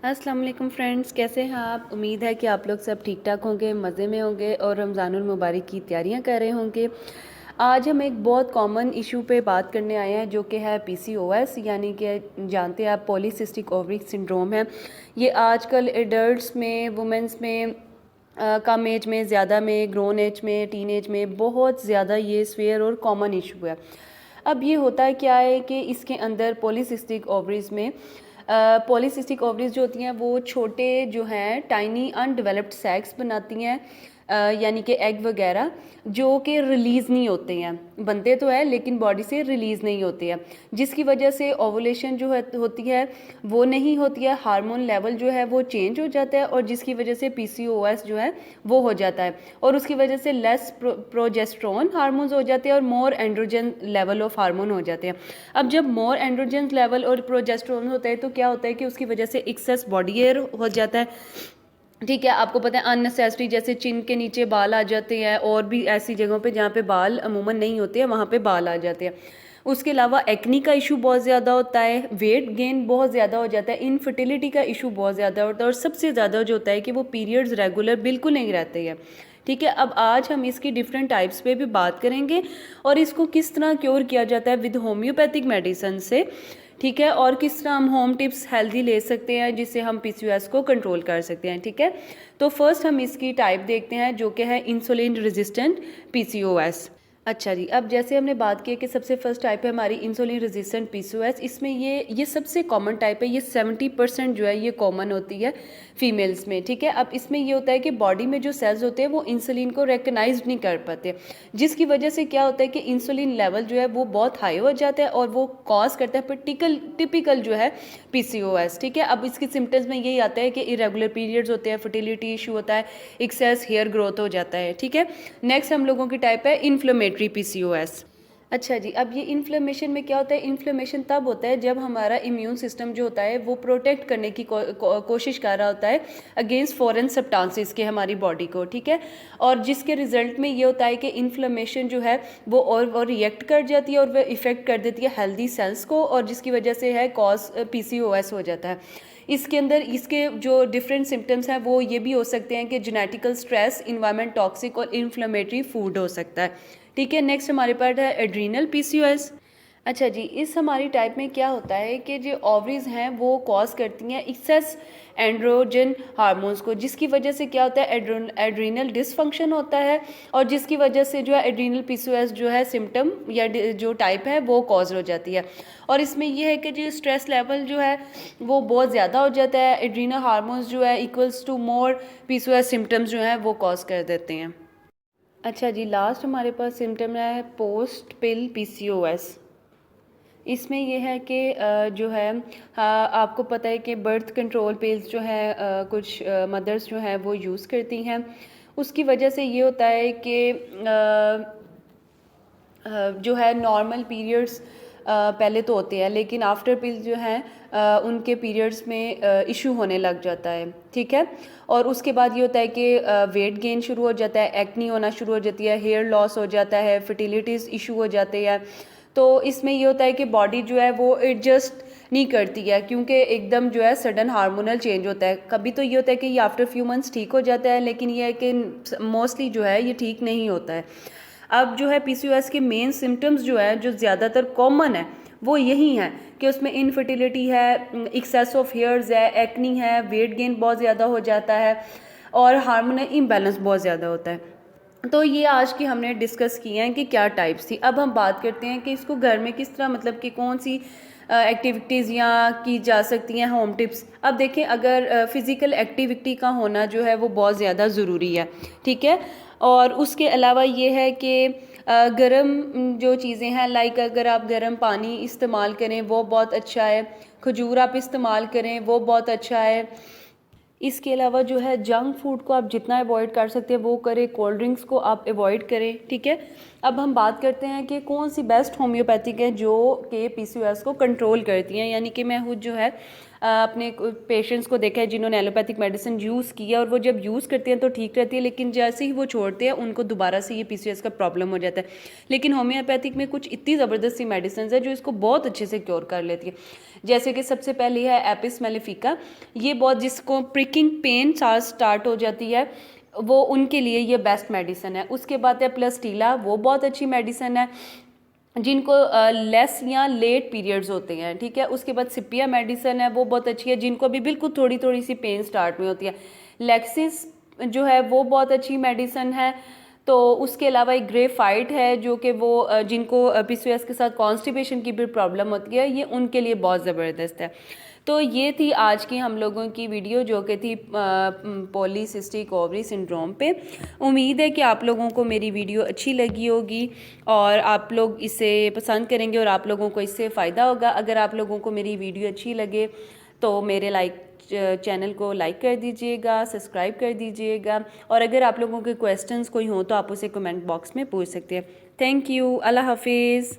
अस्सलाम वालेकुम फ्रेंड्स, कैसे हैं आप। उम्मीद है कि आप लोग सब ठीक ठाक होंगे, मज़े में होंगे और रमज़ानुल मुबारक की तैयारियां कर रहे होंगे। आज हम एक बहुत कॉमन इशू पे बात करने आए हैं जो कि है पीसीओएस, यानी कि जानते हैं आप पॉलीसिस्टिक ओवरी सिंड्रोम है। ये आजकल एडल्ट्स में, वुमेंस में, कम एज में, ज़्यादा में, ग्रोन एज में, टीन एज में बहुत ज़्यादा ये स्वेयर और कॉमन इशू है। अब ये होता है क्या है कि इसके अंदर पॉलीसिस्टिक ओवरीज में पॉलीसिस्टिक ओवरीज जो होती हैं वो छोटे जो हैं टाइनी अनडेवलप्ड सैक्स बनाती हैं, यानी कि एग वगैरह जो कि रिलीज़ नहीं होते हैं। बनते तो है लेकिन बॉडी से रिलीज़ नहीं होते हैं, जिसकी वजह से ओवुलेशन जो है होती है वो नहीं होती है। हार्मोन लेवल जो है वो चेंज हो जाता है और जिसकी वजह से पीसीओएस जो है वो हो जाता है और उसकी वजह से लेस प्रोजेस्ट्रॉन हार्मोन्स हो जाते हैं और मोर एंड्रोजन लेवल ऑफ हार्मोन हो जाते हैं। अब जब मोर एंड्रोजन लेवल और प्रोजेस्ट्रॉन होता है तो क्या होता है कि उसकी वजह से एक्सेस बॉडी एयर हो जाता है। ठीक है, आपको पता है अननेसेसरी जैसे चिन के नीचे बाल आ जाते हैं और भी ऐसी जगहों पे जहाँ पे बाल अमूमन नहीं होते हैं वहाँ पे बाल आ जाते हैं। उसके अलावा एक्नी का इशू बहुत ज़्यादा होता है, वेट गेन बहुत ज़्यादा हो जाता है, इनफर्टिलिटी का इशू बहुत ज़्यादा होता है और सबसे ज़्यादा जो होता है कि वो पीरियड्स रेगुलर बिल्कुल नहीं रहते हैं। ठीक है, अब आज हम इसकी डिफरेंट टाइप्स पे भी बात करेंगे और इसको किस तरह क्योर किया जाता है विद होम्योपैथिक मेडिसिन से। ठीक है, और किस तरह हम होम टिप्स हेल्दी ले सकते हैं जिससे हम पीसीओएस को कंट्रोल कर सकते हैं। ठीक है, तो फर्स्ट हम इसकी टाइप देखते हैं जो कि है इंसुलिन रेजिस्टेंट पीसीओएस। अच्छा जी, अब जैसे हमने बात की कि सबसे फर्स्ट टाइप है हमारी इंसुलिन रेजिस्टेंट पीसीओएस। इसमें ये सबसे कॉमन टाइप है, ये 70% जो है ये कॉमन होती है फीमेल्स में। ठीक है, अब इसमें ये होता है कि बॉडी में जो सेल्स होते हैं वो इंसुलिन को रिकग्नाइज नहीं कर पाते, जिसकी वजह से क्या होता है कि इंसुलिन लेवल जो है वो बहुत हाई हो जाता है और वो कॉज करता है टिपिकल जो है पीसीओएस। ठीक है, अब इसके सिम्टम्स में यही आता है कि इरेगुलर पीरियड्स होते हैं, फर्टिलिटी इशू होता है, एक्सेस हेयर ग्रोथ हो जाता है। ठीक है, नेक्स्ट हम लोगों की टाइप है इन्फ्लेमेटरी पीसीओएस। अच्छा जी, अब ये इन्फ्लेमेशन में क्या होता है, इन्फ्लेमेशन तब होता है जब हमारा इम्यून सिस्टम जो होता है वो प्रोटेक्ट करने की कोशिश कर रहा होता है अगेंस्ट फॉरेन सब्सटेंसेस के हमारी बॉडी को। ठीक है, और जिसके रिजल्ट में ये होता है कि इन्फ्लेमेशन जो है वो रिएक्ट कर जाती है और वह इफेक्ट कर देती है हेल्दी सेल्स को और जिसकी वजह से है कॉज पीसीओएस हो जाता है। इसके अंदर इसके जो डिफरेंट सिम्टम्स हैं वो ये भी हो सकते हैं कि जेनेटिकल स्ट्रेस, इन्वायरमेंट टॉक्सिक और इन्फ्लेमेटरी फूड हो सकता है। ठीक है, नेक्स्ट हमारे पास है एड्रीनल पीसीओएस। अच्छा जी, इस हमारी टाइप में क्या होता है कि जो ओवरीज हैं वो कॉज करती हैं एक्सेस एंड्रोजन हार्मोन्स को, जिसकी वजह से क्या होता है एड्रीनल डिसफंक्शन होता है और जिसकी वजह से जो है एड्रीनल पीसीओएस जो है सिम्टम या जो टाइप है वो कॉज हो जाती है। और इसमें यह है कि जो स्ट्रेस लेवल जो है वो बहुत ज़्यादा हो जाता है, एड्रीनल हार्मोन्स जो है equals to more PCOS symptoms जो हैं वो कॉज कर देते हैं। अच्छा जी, लास्ट हमारे पास सिम्टम है पोस्ट पिल पीसीओएस। इसमें यह है कि जो है आपको पता है कि बर्थ कंट्रोल पिल्स जो है कुछ मदर्स जो हैं वो यूज़ करती हैं, उसकी वजह से ये होता है कि जो है नॉर्मल पीरियड्स पहले तो होते हैं लेकिन आफ्टर पिल जो हैं उनके पीरियड्स में इशू होने लग जाता है। ठीक है, और उसके बाद ये होता है कि वेट गेन शुरू हो जाता है, एक्नी होना शुरू हो जाती है, हेयर लॉस हो जाता है, फर्टिलिटीज़ इशू हो जाते हैं। तो इसमें ये होता है कि बॉडी जो है वो एडजस्ट नहीं करती है क्योंकि एकदम जो है सडन हार्मोनल चेंज होता है। कभी तो ये होता है कि ये आफ्टर फ्यू मंथ्स ठीक हो जाता है लेकिन ये है कि मोस्टली जो है ये ठीक नहीं होता है। अब जो है पीसीओएस के मेन सिम्टम्स जो है जो ज़्यादातर कॉमन है वो यही हैं कि उसमें इनफर्टिलिटी है, एक्सेस ऑफ हेयर्स है, एक्नी है, वेट गेन बहुत ज़्यादा हो जाता है और हार्मोनल इम्बैलेंस बहुत ज़्यादा होता है। तो ये आज की हमने डिस्कस किए हैं कि क्या टाइप्स थी। अब हम बात करते हैं कि इसको घर में किस तरह मतलब कि कौन सी एक्टिविटीज़ यहाँ की जा सकती हैं, होम टिप्स। अब देखें, अगर फिज़िकल एक्टिविटी का होना जो है वो बहुत ज़्यादा ज़रूरी है। ठीक है, और उसके अलावा ये है कि गर्म जो चीज़ें हैं लाइक अगर आप गर्म पानी इस्तेमाल करें वो बहुत अच्छा है, खजूर आप इस्तेमाल करें वो बहुत अच्छा है। इसके अलावा जो है जंक फूड को आप जितना अवॉइड कर सकते हैं वो करें, कोल्ड ड्रिंक्स को आप अवॉइड करें। ठीक है, अब हम बात करते हैं कि कौन सी बेस्ट होम्योपैथिक है जो कि पीसीओएस को कंट्रोल करती हैं, यानी कि मैं खुद जो है अपने पेशेंट्स को देखा है जिन्होंने एलोपैथिक मेडिसिन यूज़ किया और वो जब यूज़ करते हैं तो ठीक रहती है, लेकिन जैसे ही वो छोड़ते हैं उनको दोबारा से ये PCOS का प्रॉब्लम हो जाता है। लेकिन होम्योपैथिक में कुछ इतनी ज़बरदस्ती मेडिसिन है जो इसको बहुत अच्छे से क्योर कर लेती है। जैसे कि सबसे पहले है एपिस मेलिफिका, ये बहुत जिसको प्रिकिंग पेन स्टार्ट हो जाती है वो उनके लिए ये बेस्ट मेडिसिन है। उसके बाद है प्लस्टीला, वो बहुत अच्छी मेडिसिन है जिनको लेस या लेट पीरियड्स होते हैं, ठीक है। उसके बाद सिपिया मेडिसिन है, वो बहुत अच्छी है जिनको भी बिल्कुल थोड़ी थोड़ी सी पेन स्टार्ट में होती है। लेक्सिस जो है वो बहुत अच्छी मेडिसिन है। तो उसके अलावा एक ग्रेफाइट है जो कि वो जिनको PCOS के साथ कॉन्स्टिपेशन की भी प्रॉब्लम होती है, ये उनके लिए बहुत ज़बरदस्त है। तो ये थी आज की हम लोगों की वीडियो जो कि थी पॉलीसिस्टिक ओवरी सिंड्रोम पे। उम्मीद है कि आप लोगों को मेरी वीडियो अच्छी लगी होगी और आप लोग इसे पसंद करेंगे और आप लोगों को इससे फ़ायदा होगा। अगर आप लोगों को मेरी वीडियो अच्छी लगे तो मेरे चैनल को लाइक कर दीजिएगा, सब्सक्राइब कर दीजिएगा, और अगर आप लोगों के क्वेश्चंस कोई हो तो आप उसे कमेंट बॉक्स में पूछ सकते हैं। Thank you. अल्लाह हाफिज़।